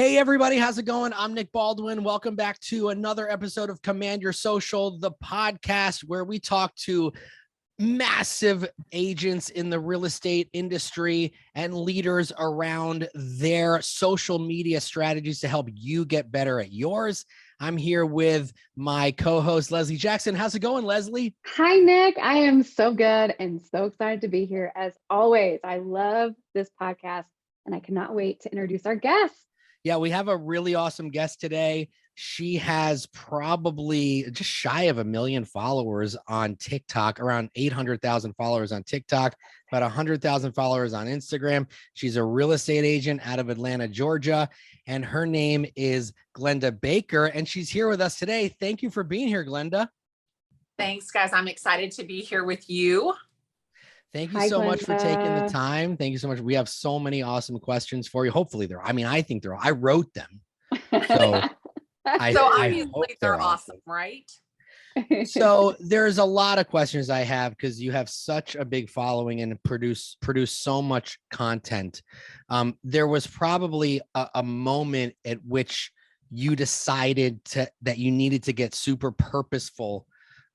Hey everybody, how's it going? I'm Nick Baldwin. Welcome back to another episode of Command Your Social, the podcast where we talk to massive agents in the real estate industry and leaders around their social media strategies to help you get better at yours. I'm here with my co-host, Leslie Jackson. How's it going, Leslie? Hi, Nick. I am so good and so excited to be here as always. I love this podcast and I cannot wait to introduce our guest. Yeah, we have a really awesome guest today. She has probably just shy of 1 million followers on TikTok, around 800,000 followers on TikTok, about 100,000 followers on Instagram. She's a real estate agent out of Atlanta, Georgia, and her name is Glennda Baker, and she's here with us today. Thank you for being here, Glennda. Thanks, guys. I'm excited to be here with you. Thank you so much for taking the time. Thank you so much. We have so many awesome questions for you. Hopefully I wrote them. So obviously they're awesome, right? So there's a lot of questions I have because you have such a big following and produce so much content. There was probably a moment at which you decided that you needed to get super purposeful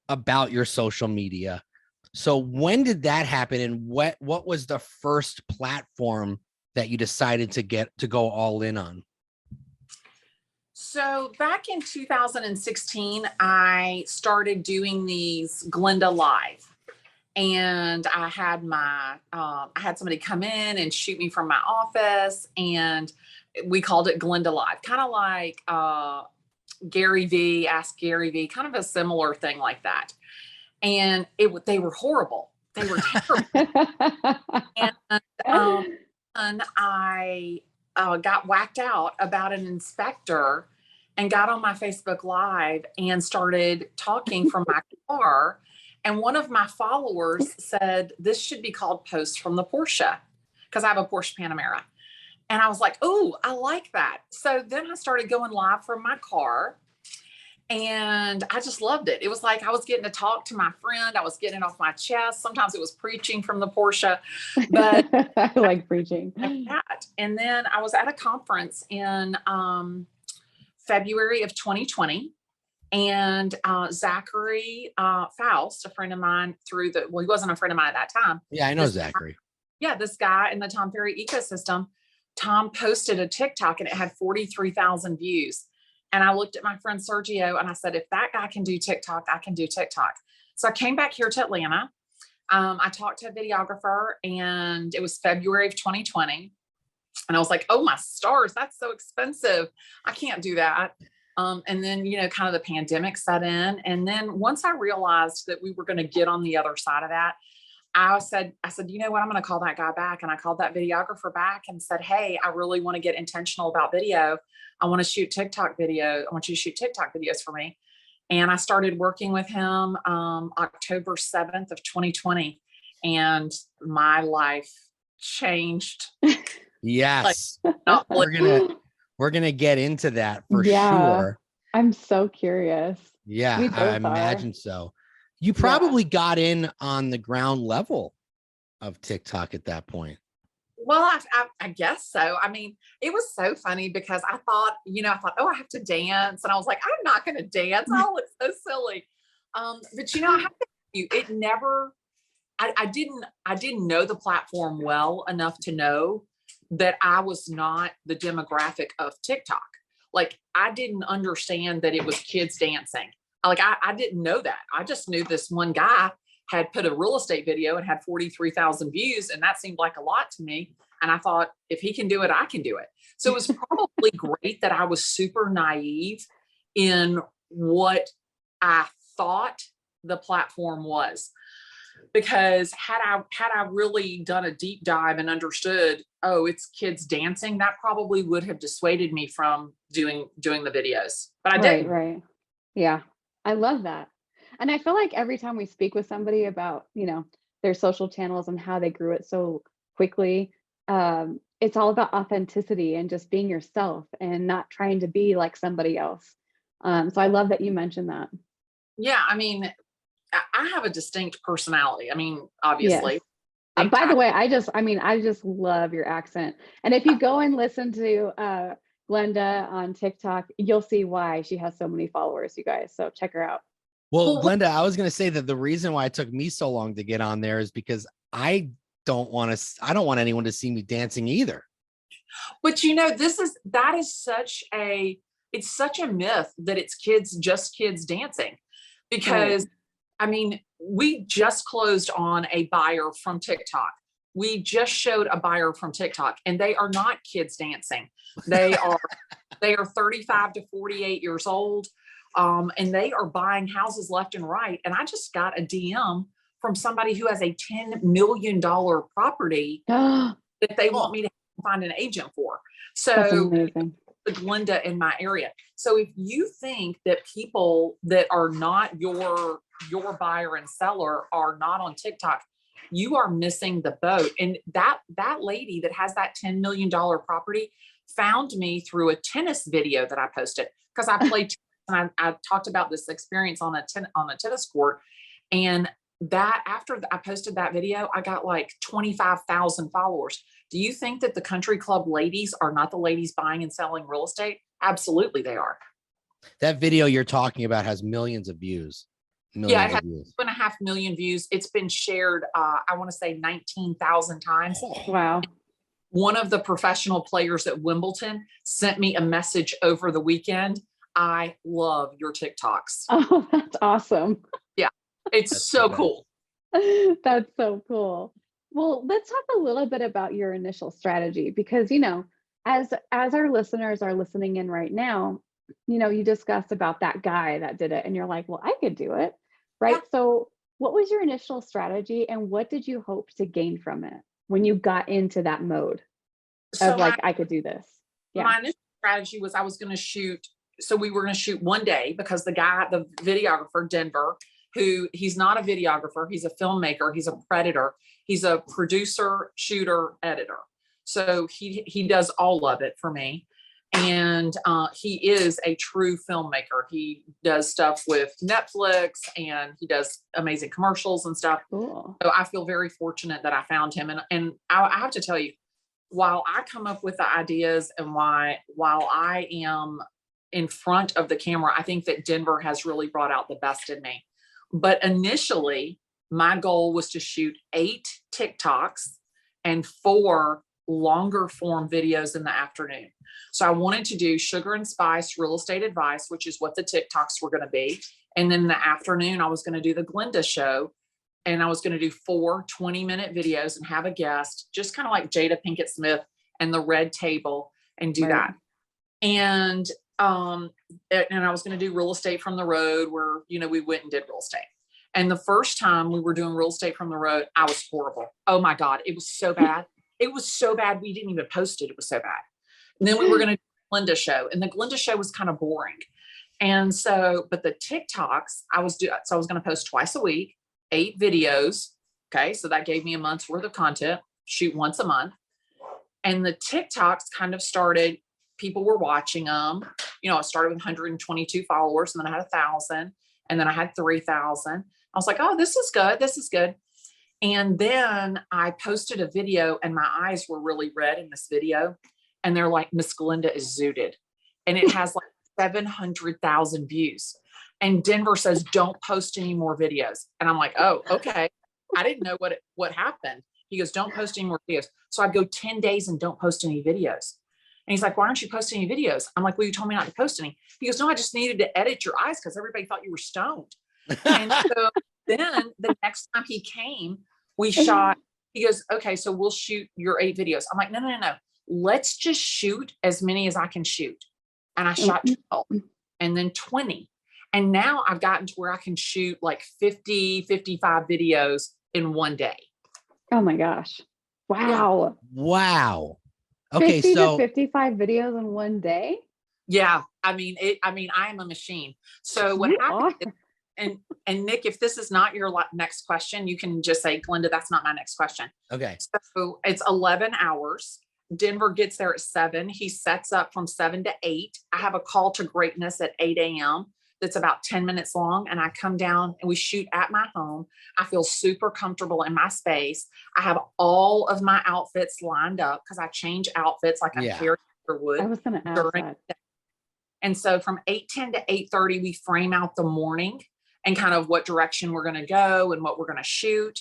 about your social media. So when did that happen, and what was the first platform that you decided to go all in on? So back in 2016, I started doing these Glennda Live, and I had somebody come in and shoot me from my office, and we called it Glennda Live, kind of like Gary V, Ask Gary V, kind of a similar thing like that. And they were horrible. They were terrible. And I got whacked out about an inspector and got on my Facebook Live and started talking from my car. And one of my followers said, this should be called Post from the Porsche, because I have a Porsche Panamera. And I was like, oh, I like that. So then I started going live from my car. And I just loved it. It was like I was getting to talk to my friend. I was getting it off my chest. Sometimes it was preaching from the Porsche, but I like preaching. And then I was at a conference in February of 2020, and Zachary Faust, a friend of mine he wasn't a friend of mine at that time. Yeah, I know Zachary. This guy in the Tom Ferry ecosystem, Tom posted a TikTok and it had 43,000 views. And I looked at my friend Sergio and I said, if that guy can do TikTok, I can do TikTok. So I came back here to Atlanta. I talked to a videographer, and it was February of 2020. And I was like, oh, my stars, that's so expensive. I can't do that. And then, kind of the pandemic set in. And then once I realized that we were going to get on the other side of that, I said, you know what, I'm going to call that guy back. And I called that videographer back and said, hey, I really want to get intentional about video. I want to shoot TikTok video. I want you to shoot TikTok videos for me. And I started working with him October 7th of 2020. And my life changed. Yes. We're gonna get into that for sure. I'm so curious. Yeah, I imagine so. You probably got in on the ground level of TikTok at that point. Well, I guess so. I mean, it was so funny because I thought, oh, I have to dance. And I was like, I'm not going to dance. Oh, it's so silly. But I have to tell you, it never, I didn't know the platform well enough to know that I was not the demographic of TikTok. Like, I didn't understand that it was kids dancing. I didn't know that. I just knew this one guy had put a real estate video and had 43,000 views. And that seemed like a lot to me. And I thought, if he can do it, I can do it. So it was probably great that I was super naive in what I thought the platform was. Because had I really done a deep dive and understood, oh, it's kids dancing, that probably would have dissuaded me from doing the videos. But I didn't. Right. Yeah. I love that. And I feel like every time we speak with somebody about, their social channels and how they grew it so quickly, it's all about authenticity and just being yourself and not trying to be like somebody else. So I love that you mentioned that. Yeah. I mean, I have a distinct personality. I mean, obviously. By the way, I just love your accent. And if you go and listen to Glenda on TikTok, you'll see why she has so many followers, you guys. So check her out. Well, Well, Glenda, I was going to say that the reason why it took me so long to get on there is because I don't want anyone to see me dancing either. But that is it's such a myth that it's just kids dancing, because I mean, we just closed on a buyer from TikTok. We just showed a buyer from TikTok, and they are not kids dancing. They are 35 to 48 years old. And they are buying houses left and right. And I just got a DM from somebody who has a $10 million property that they want me to find an agent for. That's So amazing. the Glenda in my area. So if you think that people that are not your buyer and seller are not on TikTok, you are missing the boat. And that lady that has that $10 million property found me through a tennis video that I posted, because I played tennis, and I talked about this experience on a tennis court. And that after I posted that video, I got like 25,000 followers. Do you think that the country club ladies are not the ladies buying and selling real estate? Absolutely, they are. That video you're talking about has millions of views. Yeah, it has 2.5 million views. It's been shared, I want to say 19,000 times. Wow. One of the professional players at Wimbledon sent me a message over the weekend. I love your TikToks. Oh, that's awesome. Yeah, it's so cool. That's so cool. Well, let's talk a little bit about your initial strategy, because, as our listeners are listening in right now, you discussed about that guy that did it, and you're like, well, I could do it. Right. Yeah. So what was your initial strategy, and what did you hope to gain from it when you got into that mode of I could do this? Yeah. My initial strategy was I was going to shoot. So we were going to shoot one day, because the videographer, Denver, he's not a videographer, he's a filmmaker, he's a predator, he's a producer, shooter, editor. So he does all of it for me. And he is a true filmmaker. He does stuff with Netflix, and he does amazing commercials and stuff. Cool. So I feel very fortunate that I found him. And I have to tell you, while I come up with the ideas, and while I am in front of the camera, I think that Denver has really brought out the best in me. But initially, my goal was to shoot 8 TikToks and 4 longer form videos in the afternoon. So I wanted to do sugar and spice real estate advice, which is what the TikToks were going to be. And then in the afternoon, I was going to do the Glennda show, and I was going to do 4 20-minute videos and have a guest, just kind of like Jada Pinkett Smith and the Red Table, and do that. And I was going to do real estate from the road, where, we went and did real estate. And the first time we were doing real estate from the road, I was horrible. Oh my God. It was so bad. It was so bad. We didn't even post it. It was so bad. And then we were going to do the Glennda show, and the Glennda show was kind of boring. And so, but the TikToks, I was going to post twice a week, 8 videos. Okay. So that gave me a month's worth of content, shoot once a month. And the TikToks kind of started, people were watching them. I started with 122 followers, and then I had 1,000, and then I had 3,000. I was like, oh, this is good. This is good. And then I posted a video, and my eyes were really red in this video. And they're like, Miss Glennda is zooted. And it has like 700,000 views. And Denver says, don't post any more videos. And I'm like, oh, okay. I didn't know what happened. He goes, don't post any more videos. So I go 10 days and don't post any videos. And he's like, why aren't you posting any videos? I'm like, well, you told me not to post any. He goes, no, I just needed to edit your eyes because everybody thought you were stoned. And so then the next time he came, we shot, he goes, okay, so we'll shoot your 8 videos. I'm like, no. Let's just shoot as many as I can shoot. And I shot 12 and then 20. And now I've gotten to where I can shoot like 50, 55 videos in one day. Oh my gosh. Wow. Wow. Okay. 50 so to 55 videos in one day? Yeah. I mean, I am a machine. So what happened is, and Nick, if this is not your next question, you can just say, Glennda, that's not my next question. Okay. So it's 11 hours. Denver gets there at 7. He sets up from 7 to 8. I have a call to greatness at 8 a.m. that's about 10 minutes long. And I come down and we shoot at my home. I feel super comfortable in my space. I have all of my outfits lined up because I change outfits like I'm carrying I would was going to ask during. that. And so from 8:10 to 8:30, we frame out the morning and kind of what direction we're going to go and what we're going to shoot.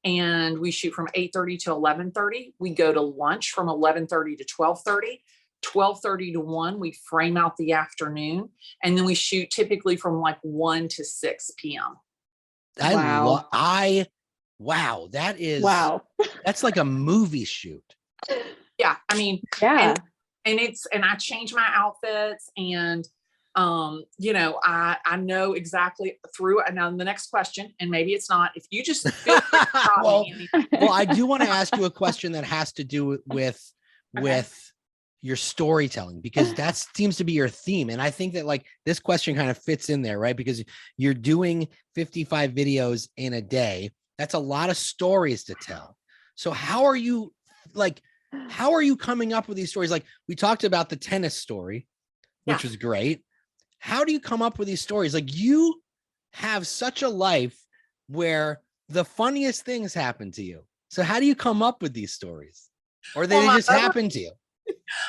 And we shoot from 8:30 to 11:30. We go to lunch from 11:30 to 12:30. 12:30 to 1, we frame out the afternoon. And then we shoot typically from like 1 to 6 p.m. Wow. Wow, that is, Wow. that's like a movie shoot. Yeah. I mean, Yeah. and I change my outfits and, you know, I know exactly through. And now the next question, and maybe it's not, if you just feel well, I do want to ask you a question that has to do with your storytelling, because that seems to be your theme. And I think that like this question kind of fits in there, right? Because you're doing 55 videos in a day. That's a lot of stories to tell. So how are you coming up with these stories? Like we talked about the tennis story, which was great. How do you come up with these stories? Like you have such a life where the funniest things happen to you. So how do you come up with these stories? Or they just happen to you?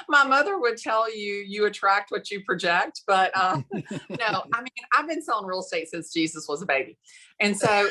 My mother would tell you, you attract what you project, but no, I mean, I've been selling real estate since Jesus was a baby. And so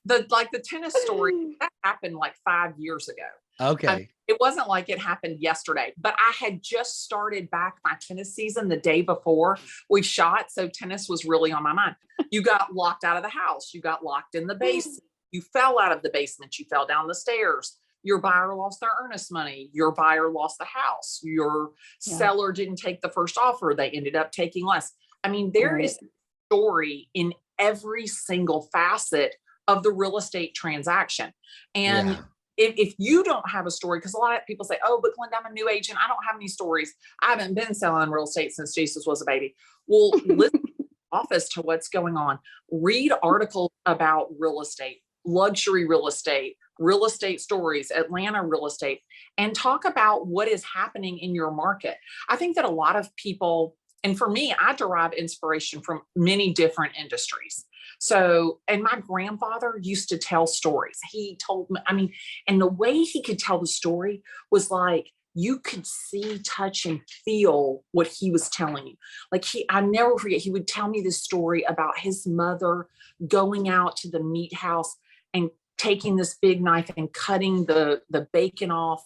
the tennis story that happened like 5 years ago. Okay. I mean, it wasn't like it happened yesterday, but I had just started back my tennis season the day before we shot. So tennis was really on my mind. You got locked out of the house. You got locked in the basement. You fell out of the basement. You fell down the stairs. Your buyer lost their earnest money. Your buyer lost the house. Your seller didn't take the first offer. They ended up taking less. I mean, there is a story in every single facet of the real estate transaction. And if you don't have a story, because a lot of people say, oh, but Glennda, I'm a new agent. I don't have any stories. I haven't been selling real estate since Jesus was a baby. Well, listen to the office to what's going on. Read articles about real estate, luxury real estate stories, Atlanta real estate, and talk about what is happening in your market. I think that a lot of people, and for me, I derive inspiration from many different industries. So, and my grandfather used to tell stories. He told me, I mean, and the way he could tell the story was like, you could see, touch, and feel what he was telling you. Like I never forget, he would tell me this story about his mother going out to the meat house and taking this big knife and cutting the bacon off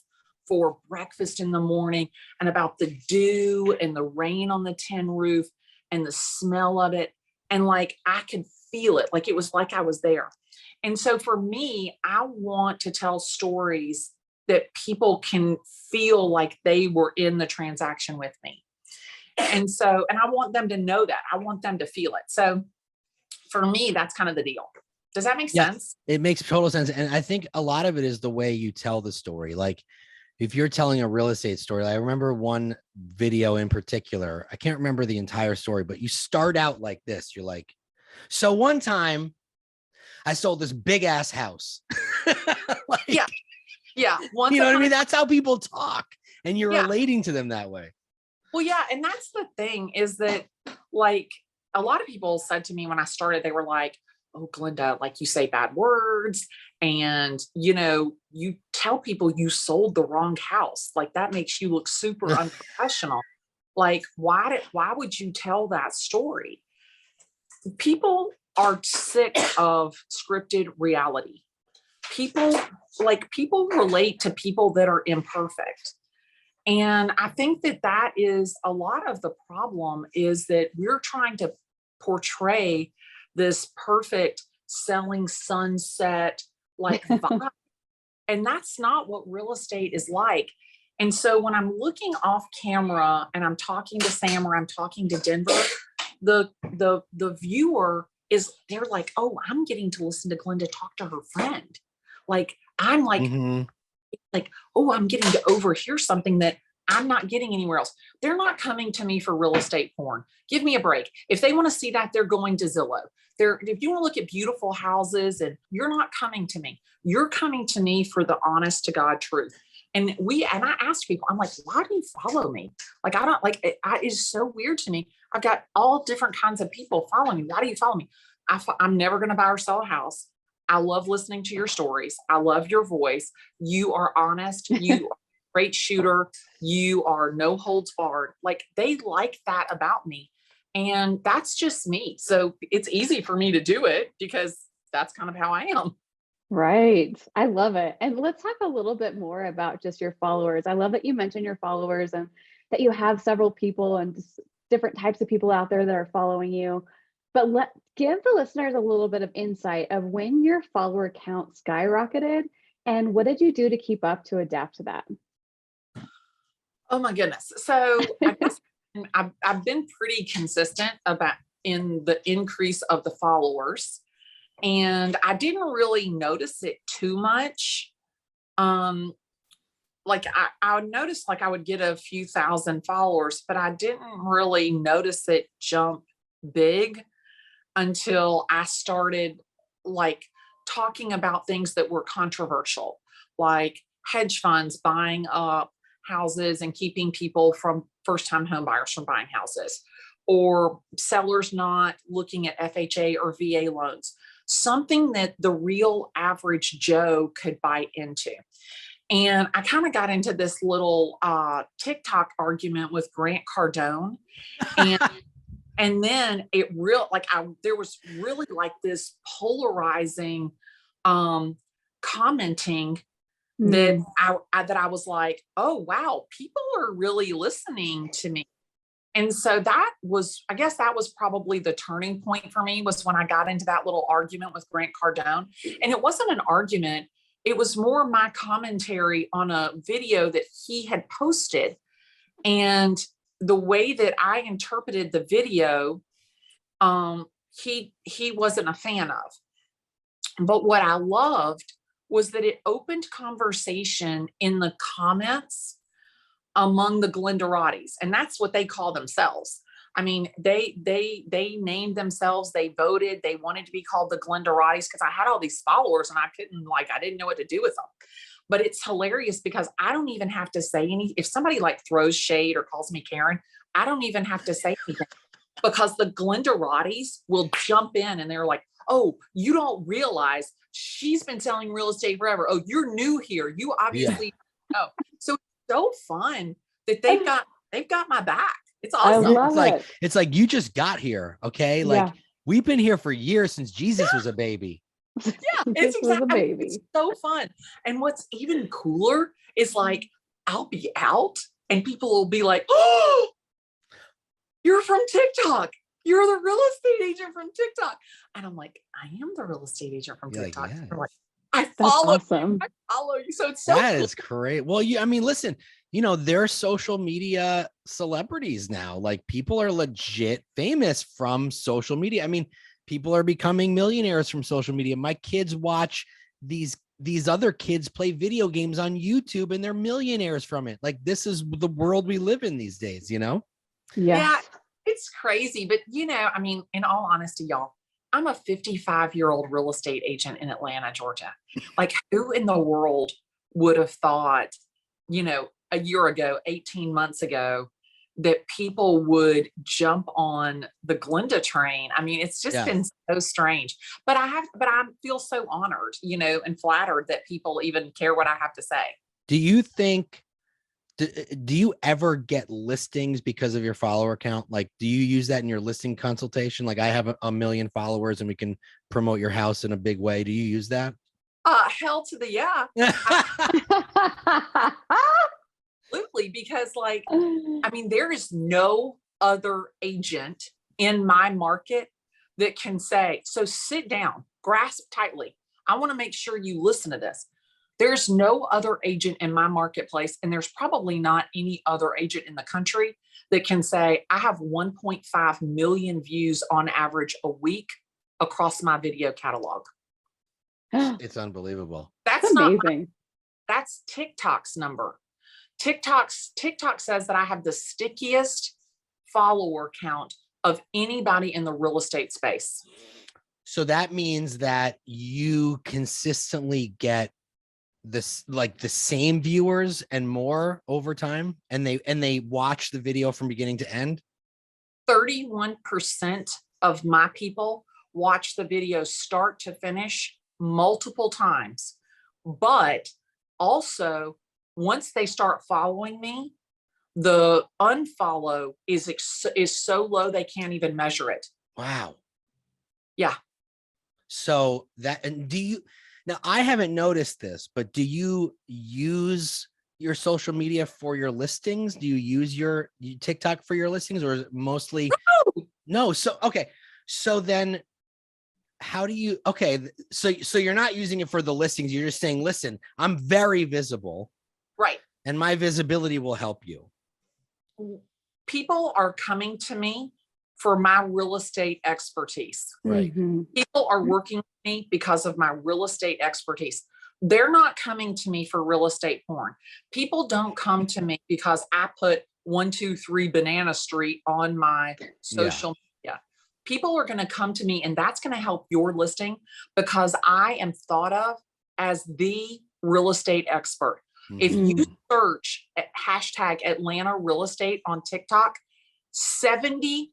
for breakfast in the morning, and about the dew and the rain on the tin roof and the smell of it. And like, I could feel it. Like it was like I was there. And so for me, I want to tell stories that people can feel like they were in the transaction with me. And so, and I want them to know that. I want them to feel it. So for me, that's kind of the deal. Does that make sense? It makes total sense. And I think a lot of it is the way you tell the story. Like if you're telling a real estate story, I remember one video in particular, I can't remember the entire story, but you start out like this. You're like, so one time I sold this big ass house. Like, yeah. You know what I mean? That's how people talk, and you're relating to them that way. Well, yeah. And that's the thing, is that like a lot of people said to me when I started, they were like, oh, Glennda, like you say bad words, and you know, you tell people you sold the wrong house. Like that makes you look super unprofessional. Like, why would you tell that story? People are sick of scripted reality. People relate to people that are imperfect. And I think that is a lot of the problem, is that we're trying to portray this perfect selling sunset like vibe. And that's not what real estate is like. And so when I'm looking off camera and I'm talking to Sam or I'm talking to Denver, the viewer they're like, oh, I'm getting to listen to Glennda talk to her friend. Like I'm like, like, oh, I'm getting to overhear something that I'm not getting anywhere else. They're not coming to me for real estate porn. Give me a break. If they want to see that, they're going to Zillow. If you want to look at beautiful houses, and you're not coming to me, you're coming to me for the honest to God truth. And I ask people, I'm like, why do you follow me? Like, I don't like it. It's so weird to me. I've got all different kinds of people following me. Why do you follow me? I'm never going to buy or sell a house. I love listening to your stories. I love your voice. You are honest. You great shooter. You are no holds barred. Like they like that about me. And that's just me. So it's easy for me to do it because that's kind of how I am. Right. I love it. And let's talk a little bit more about just your followers. I love that you mentioned your followers and that you have several people and just different types of people out there that are following you. But give the listeners a little bit of insight of when your follower count skyrocketed and what did you do to keep up to adapt to that? Oh my goodness. So I guess I've been pretty consistent about in the increase of the followers. And I didn't really notice it too much. Like I would notice like I would get a few thousand followers, but I didn't really notice it jump big until I started like talking about things that were controversial, like hedge funds buying up houses and keeping people from first-time home buyers from buying houses, or sellers not looking at FHA or VA loans, something that the real average Joe could buy into. And I kind of got into this little TikTok argument with Grant Cardone. And and then it real like there was really like this polarizing commenting that I was like, oh wow, people are really listening to me. And so that was, I guess that was probably the turning point for me, was when I got into that little argument with Grant Cardone. And it wasn't an argument, it was more my commentary on a video that he had posted. And the way that I interpreted the video, he wasn't a fan of. But what I loved was that it opened conversation in the comments among the Glendaratis, and that's what they call themselves. I mean, they named themselves, they voted, they wanted to be called the Glendaratis because I had all these followers and I didn't know what to do with them. But it's hilarious because I don't even have to say anything. If somebody like throws shade or calls me Karen, I don't even have to say anything because the Glendaratis will jump in and they're like, oh, you don't realize she's been selling real estate forever. Oh, you're new here. You obviously know. So so fun that they've got my back. It's awesome. I love it's like you just got here. Okay. Like we've been here for years since Jesus was a baby. Yeah, it's exactly. It's so fun. And what's even cooler is like I'll be out and people will be like, oh, you're from TikTok. You're the real estate agent from TikTok. And I'm like, I am the real estate agent from TikTok. Like, yeah. Like, I follow you. I follow you. So it's so that cool. Is great. Well, I mean, listen, they're social media celebrities now. Like people are legit famous from social media. I mean, people are becoming millionaires from social media. My kids watch these other kids play video games on YouTube and they're millionaires from it. Like this is the world we live in these days, Yeah, it's crazy. But, I mean, in all honesty, y'all, I'm a 55-year-old real estate agent in Atlanta, Georgia. Like who in the world would have thought, a year ago, 18 months ago, that people would jump on the Glennda train? I mean, it's just been so strange, but I feel so honored, and flattered that people even care what I have to say. Do you think, do you ever get listings because of your follower count? Like, do you use that in your listing consultation? Like I have a million followers and we can promote your house in a big way. Do you use that? Hell to the yeah. Absolutely. Because I mean, there is no other agent in my market that can say, so sit down, grasp tightly. I want to make sure you listen to this. There's no other agent in my marketplace, and there's probably not any other agent in the country that can say, I have 1.5 million views on average a week across my video catalog. It's unbelievable. That's amazing. That's TikTok's number. TikTok says that I have the stickiest follower count of anybody in the real estate space. So that means that you consistently get this, like the same viewers and more over time, and they watch the video from beginning to end. 31% of my people watch the video start to finish multiple times, but also once they start following me, the unfollow is so low they can't even measure it. Wow. Yeah. So that, and now I haven't noticed this, but do you use your social media for your listings? Do you use your TikTok for your listings, or is it mostly no? So, okay. So then how do you, so you're not using it for the listings. You're just saying, listen, I'm very visible. Right. And my visibility will help you. People are coming to me for my real estate expertise. Right. People are working with me because of my real estate expertise. They're not coming to me for real estate porn. People don't come to me because I put 123 Banana Street on my social media. People are going to come to me, and that's going to help your listing because I am thought of as the real estate expert. If you search hashtag Atlanta real estate on TikTok, 71%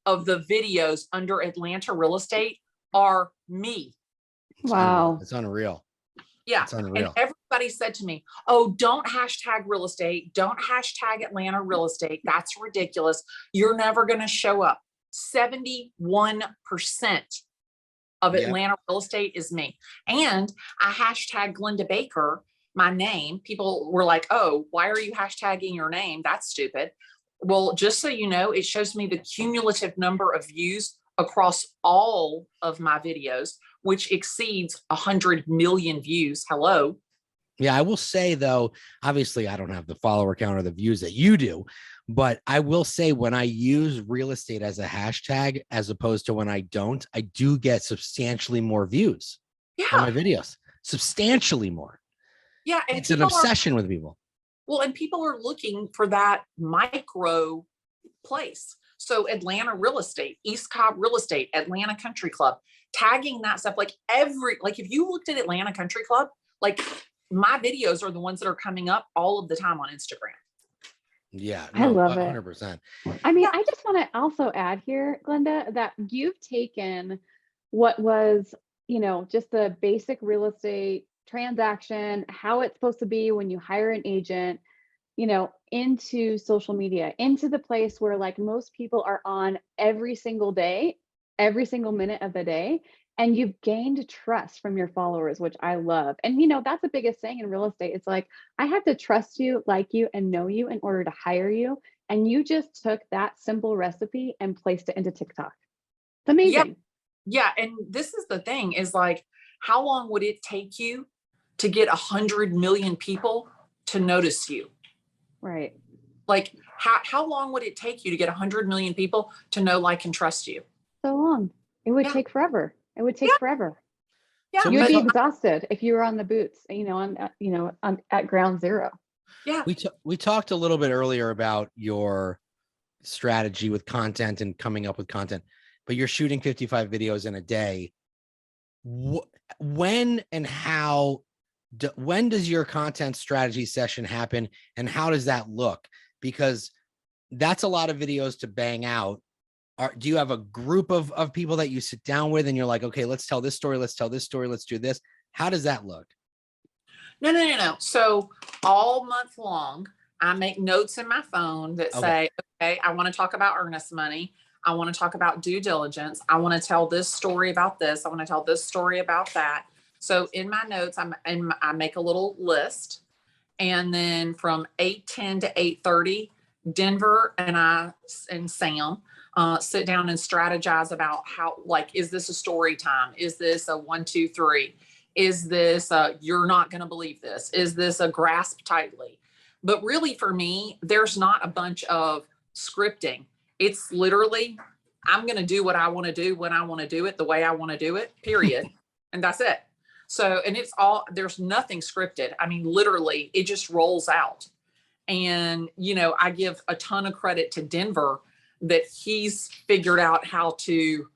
of the videos under Atlanta real estate are me. Wow. It's unreal. Yeah. It's unreal. And everybody said to me, oh, don't hashtag real estate. Don't hashtag Atlanta real estate. That's ridiculous. You're never going to show up. 71% of Atlanta real estate is me. And I hashtag Glennda Baker, my name. People were like, oh, why are you hashtagging your name? That's stupid. Well, just so you know, it shows me the cumulative number of views across all of my videos, which exceeds 100 million views. Hello. Yeah, I will say though, obviously I don't have the follower count or the views that you do, but I will say when I use real estate as a hashtag, as opposed to when I don't, I do get substantially more views on my videos, substantially more. Yeah. And it's an obsession with people. Well, and people are looking for that micro place. So Atlanta real estate, East Cobb real estate, Atlanta Country Club, tagging that stuff, like if you looked at Atlanta Country Club, like my videos are the ones that are coming up all of the time on Instagram. Yeah, I love 100%. I mean, I just want to also add here, Glennda, that you've taken what was, just the basic real estate transaction, how it's supposed to be when you hire an agent, into social media, into the place where like most people are on every single day, every single minute of the day. And you've gained trust from your followers, which I love. And, that's the biggest thing in real estate. It's like, I have to trust you, like you, and know you in order to hire you. And you just took that simple recipe and placed it into TikTok. It's amazing. Yeah. And this is the thing is like, how long would it take you to get 100 million people to notice you? Right. Like how long would it take you to get 100 million people to know, like, and trust you? So long. It would take forever. It would take forever. Yeah. So You'd be exhausted if you were on the boots, at ground zero. Yeah. We talked a little bit earlier about your strategy with content and coming up with content, but you're shooting 55 videos in a day. When and how, when does your content strategy session happen and how does that look? Because that's a lot of videos to bang out. Do you have a group of people that you sit down with and you're like, okay, let's tell this story. Let's tell this story. Let's do this. How does that look? No. So all month long, I make notes in my phone that say, okay, I want to talk about earnest money. I want to talk about due diligence. I want to tell this story about this. I want to tell this story about that. So in my notes, I make a little list. And then from 8:10 to 8:30, Denver and Sam sit down and strategize about how, like, is this a story time? Is this a 1, 2, 3? Is this you're not going to believe this? Is this a grasp tightly? But really for me, there's not a bunch of scripting. It's literally, I'm going to do what I want to do when I want to do it, the way I want to do it, period. And that's it. So, and there's nothing scripted. I mean, literally it just rolls out. And, I give a ton of credit to Denver that he's figured out how to,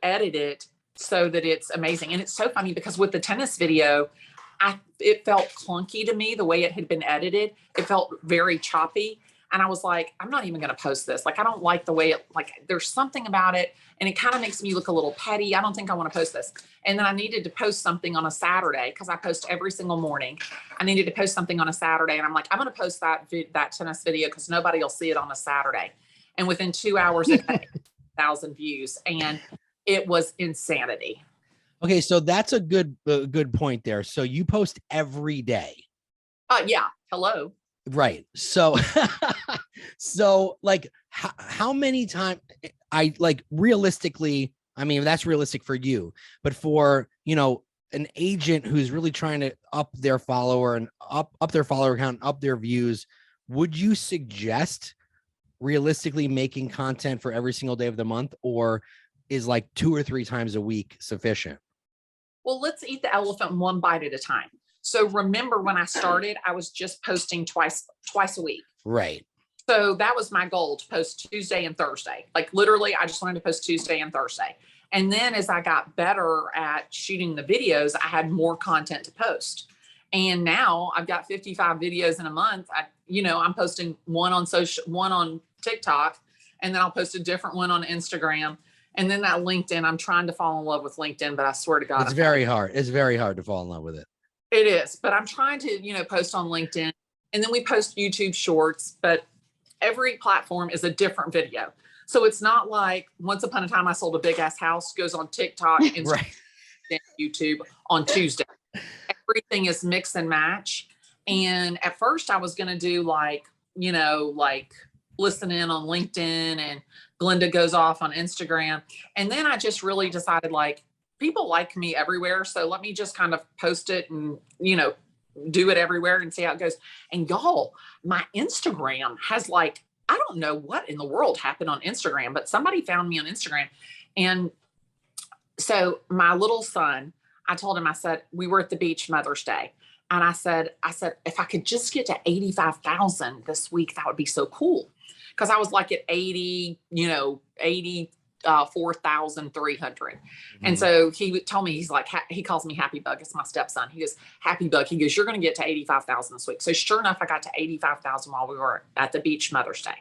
edit it so that it's amazing. And it's so funny because with the tennis video, it felt clunky to me the way it had been edited. It felt very choppy. And I was like, I'm not even going to post this. Like, I don't like the way it, like, there's something about it. And it kind of makes me look a little petty. I don't think I want to post this. And then I needed to post something on a Saturday because I post every single morning. I needed to post something on a Saturday. And I'm like, I'm going to post that tennis video because nobody will see it on a Saturday. And within 2 hours, it had 1,000 views. And it was insanity. Okay. So that's a good point there. So you post every day. Yeah. Hello. Right. So, so like how many times I like realistically, I mean, that's realistic for you, but for, you know, an agent who's really trying to up their follower and up their follower count, up their views, would you suggest realistically making content for every single day of the month, or is like 2 or 3 times a week sufficient? Well, let's eat the elephant one bite at a time. So remember when I started, I was just posting twice a week. Right. So that was my goal, to post Tuesday and Thursday. Like literally, I just wanted to post Tuesday and Thursday. And then as I got better at shooting the videos, I had more content to post. And now I've got 55 videos in a month. I'm posting one on TikTok, and then I'll post a different one on Instagram. And then that LinkedIn, I'm trying to fall in love with LinkedIn, but I swear to God, it's very hard. It's very hard to fall in love with it. It is, but I'm trying to, post on LinkedIn, and then we post YouTube shorts, but every platform is a different video. So it's not like Once Upon a Time I Sold a Big Ass House goes on TikTok, Instagram, right. YouTube on Tuesday. Everything is mix and match. And at first I was going to do like listen in on LinkedIn, and Glennda goes off on Instagram. And then I just really decided, like, people like me everywhere. So let me just kind of post it and, do it everywhere and see how it goes. And y'all, my Instagram has like, I don't know what in the world happened on Instagram, but somebody found me on Instagram. And so my little son, I told him, I said, we were at the beach Mother's Day. And I said, if I could just get to 85,000 this week, that would be so cool. Cause I was like at 4,300. And so he told me, he's like, he calls me Happy Bug. It's my stepson. He goes, Happy Bug. He goes, you're going to get to 85,000 this week. So sure enough, I got to 85,000 while we were at the beach Mother's Day.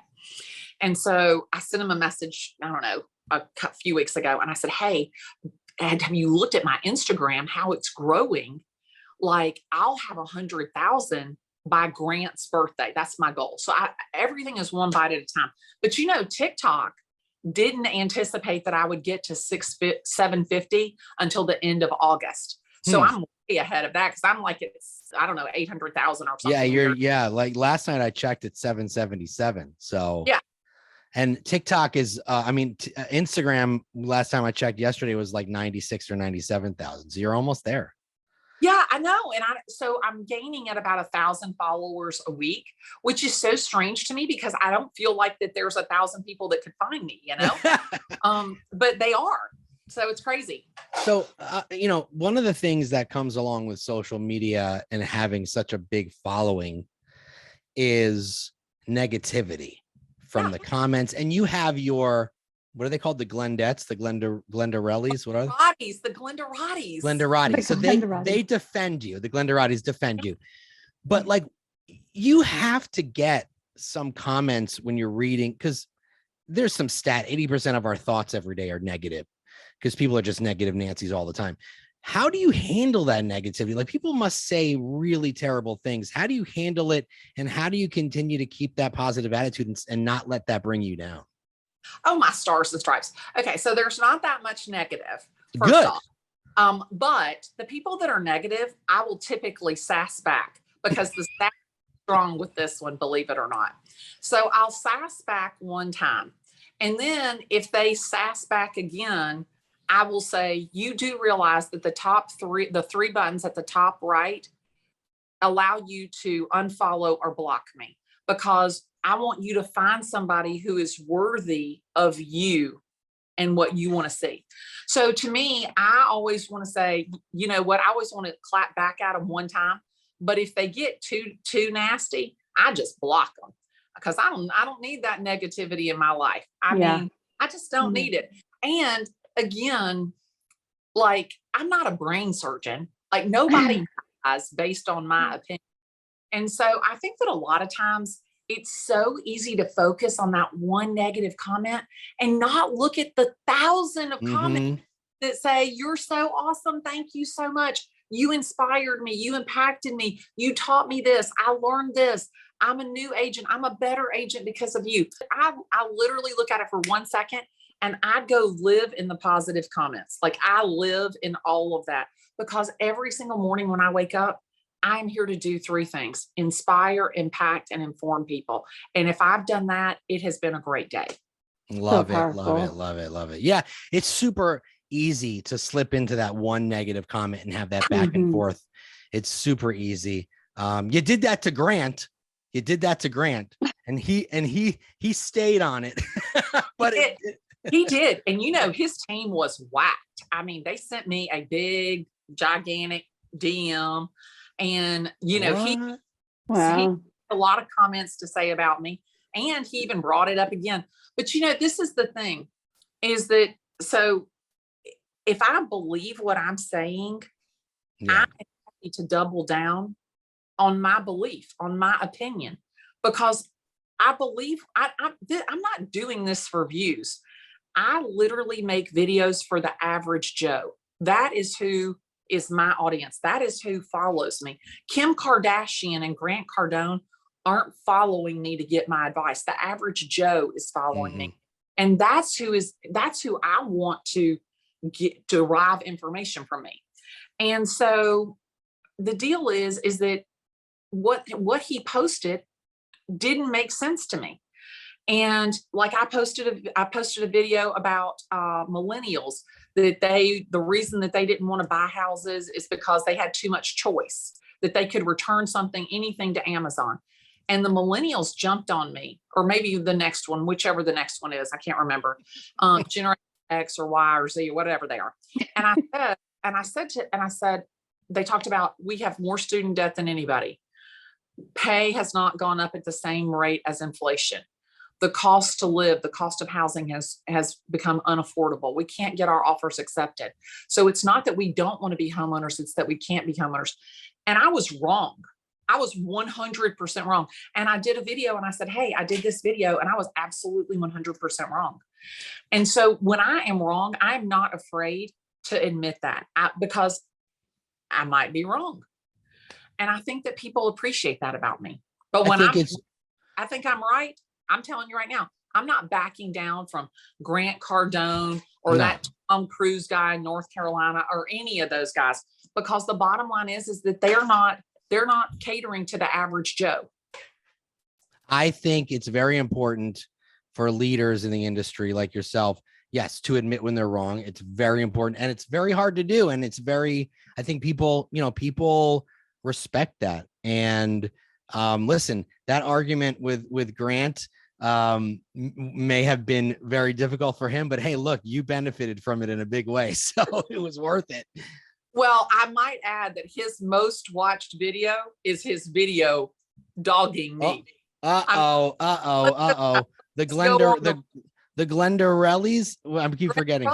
And so I sent him a message, I don't know, a few weeks ago. And I said, hey, and have you looked at my Instagram, how it's growing? Like, I'll have 100,000 by Grant's birthday. That's my goal. So everything is one bite at a time. But TikTok didn't anticipate that I would get to 750 until the end of August. So I'm way ahead of that, because I'm like, it's, I don't know, 800,000 or something. Yeah, like last night I checked at 777. So yeah. And TikTok is, Instagram, last time I checked yesterday, was like 96 or 97,000. So you're almost there. Yeah, I know. And so I'm gaining at about 1,000 followers a week, which is so strange to me, because I don't feel like that there's 1,000 people that could find me, but they are. So it's crazy. So, one of the things that comes along with social media and having such a big following is negativity from the comments. And you have your, what are they called? The Glendettes, the Glendarellis, what are they? The Glendarotties. Glendarotties. So they defend you. The Glendarotties defend you. But like, you have to get some comments when you're reading, because there's some stat, 80% of our thoughts every day are negative, because people are just negative Nancy's all the time. How do you handle that negativity? Like, people must say really terrible things. How do you handle it? And how do you continue to keep that positive attitude and not let that bring you down? Oh, my stars and stripes. Okay. So there's not that much negative. Good. But the people that are negative, I will typically sass back, because the sass is strong with this one, believe it or not. So I'll sass back one time. And then if they sass back again, I will say, you do realize that the three buttons at the top right allow you to unfollow or block me, because I want you to find somebody who is worthy of you and what you want to see. So to me, I always want to say, you know what, I always want to clap back at them one time. But if they get too nasty, I just block them, because I don't need that negativity in my life. I mean, I just don't need it. And again, like, I'm not a brain surgeon. Like, nobody dies based on my opinion. And so I think that a lot of times it's so easy to focus on that one negative comment and not look at the 1,000 of comments that say, you're so awesome. Thank you so much. You inspired me. You impacted me. You taught me this. I learned this. I'm a new agent. I'm a better agent because of you. I literally look at it for 1 second and I go live in the positive comments. Like I live in all of that, because every single morning when I wake up, I'm here to do 3 things: inspire, impact, and inform people. And if I've done that, it has been a great day. Love it. Love it. Love it. Love it. Yeah. It's super easy to slip into that one negative comment and have that back and forth. It's super easy. You did that to Grant. And he stayed on it. But he did. And you know, his team was whacked. I mean, they sent me a big, gigantic DM, and you know, he had a lot of comments to say about me, and he even brought it up again. But you know, this is the thing, is that, so if I believe what I'm saying, I'm happy to double down on my belief, on my opinion, because I believe I'm not doing this for views. I literally make videos for the average Joe. That is who is my audience. That is who follows me. Kim Kardashian and Grant Cardone aren't following me to get my advice. The average Joe is following me. And that's who I want to derive information from me. And so the deal is that what he posted didn't make sense to me. And like I posted a video about millennials, that the reason that they didn't want to buy houses is because they had too much choice, that they could return anything to Amazon. And the millennials jumped on me, or maybe the next one, whichever the next one is, I can't remember, Generation X or Y or Z or whatever they are. And I said, they talked about, we have more student debt than anybody. Pay has not gone up at the same rate as inflation. The cost to live, the cost of housing has become unaffordable. We can't get our offers accepted. So it's not that we don't want to be homeowners, it's that we can't be homeowners. And I was wrong. I was 100% wrong. And I did a video and I said, hey, I did this video and I was absolutely 100% wrong. And so when I am wrong, I'm not afraid to admit that, because I might be wrong. And I think that people appreciate that about me. But when I think I'm right, I'm telling you right now, I'm not backing down from Grant Cardone or that Tom Cruise guy in North Carolina or any of those guys, because the bottom line is that they're not catering to the average Joe. I think it's very important for leaders in the industry like yourself, yes, to admit when they're wrong. It's very important, and it's very hard to do. And I think people respect that. And listen, that argument with Grant may have been very difficult for him, but hey, look, you benefited from it in a big way. So it was worth it. Well, I might add that his most watched video is his video dogging me. The Glennda Rellies. I keep forgetting.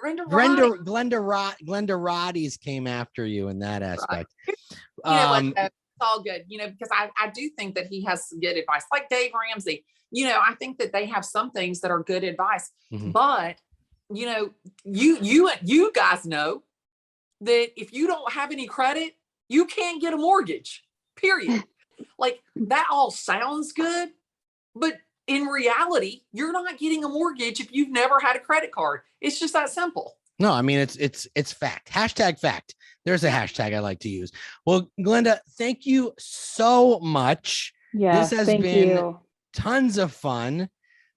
Glennda Roddies came after you in that aspect. Right. It's all good, because I do think that he has some good advice, like Dave Ramsey. I think that they have some things that are good advice, but you guys know that if you don't have any credit, you can't get a mortgage, period. Like, that all sounds good, but in reality, you're not getting a mortgage if you've never had a credit card. It's just that simple. No, I mean, it's fact. Hashtag fact. There's a hashtag I like to use. Well, Glennda, thank you so much. Yes, this has been tons of fun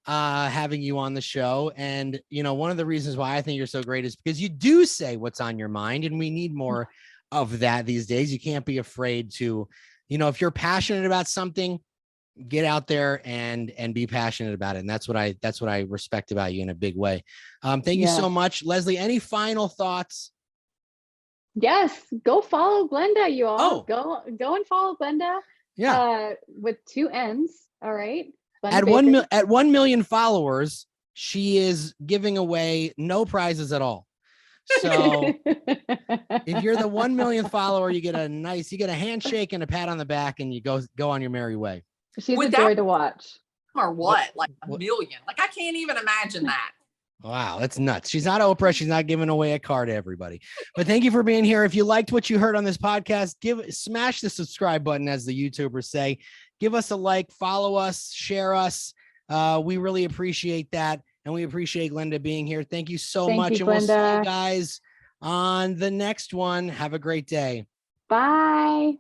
having you on the show. And, one of the reasons why I think you're so great is because you do say what's on your mind, and we need more of that these days. You can't be afraid to, if you're passionate about something, get out there and be passionate about it. And that's what I respect about you in a big way. Thank you so much. Leslie, any final thoughts? Yes. Go follow Glennda, you all. Go and follow Glennda. Yeah. With 2 N's. All right. At 1 million followers, she is giving away no prizes at all. So if you're the 1 millionth follower, you get a handshake and a pat on the back, and you go on your merry way. She's Would a that joy to watch. or what? Like a what- million? Like I can't even imagine that. Wow, that's nuts. She's not Oprah. She's not giving away a car to everybody. But thank you for being here. If you liked what you heard on this podcast, smash the subscribe button, as the YouTubers say. Give us a like, follow us, share us. We really appreciate that. And we appreciate Glennda being here. Thank you so Thank much. you, And we'll see you Glennda. guys on the next one. Have a great day. Bye.